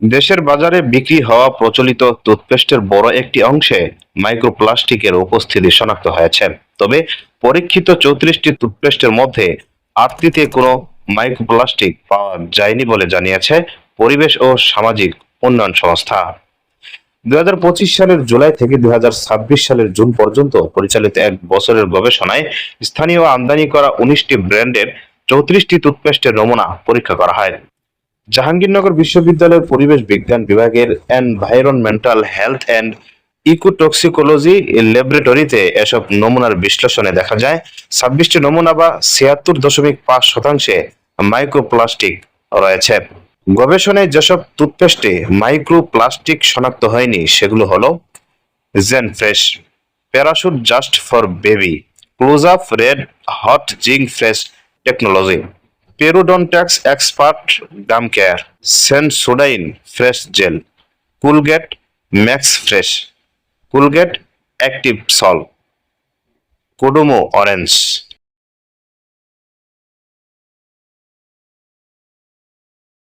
দেশের বাজারে বিক্রি হওয়া প্রচলিত টুথপেস্টের বড় একটি অংশে মাইক্রোপ্লাস্টিকের উপস্থিতি শনাক্ত হয়েছে। তবে পরীক্ষিত 34টি টুথপেস্টের মধ্যে 8টিতে কোনো মাইক্রোপ্লাস্টিক পাওয়া যায়নি বলে জানিয়েছে পরিবেশ ও সামাজিক উন্নয়ন সংস্থা। 2025 সালের জুলাই থেকে 2026 সালের জুন পর্যন্ত পরিচালিত এক বছরের গবেষণায় স্থানীয় আমদানি করা 19টি ব্র্যান্ডের 34টি টুথপেস্টের নমুনা পরীক্ষা করা হয়। জাহাঙ্গীরনগর বিশ্ববিদ্যালয়ের পরিবেশ বিজ্ঞান বিভাগের এনভায়রনমেন্টাল হেলথ অ্যান্ড ইকোটক্সিকোলজি ল্যাবরেটরিতে এসব নমুনার বিশ্লেষণে দেখা যায় 26টি নমুনা বা 76.5% মাইক্রোপ্লাস্টিক রয়েছে। গবেষণায় যেসব টুথপেস্টে মাইক্রোপ্লাস্টিক শনাক্ত হয়নি সেগুলো হলো Zen fresh, Parachute just for baby, Close Up red hot zing fresh technology, Parodontax expert gum care, Sensodyne fresh gel, Colgate max fresh, Colgate active salt, Kodomo orange.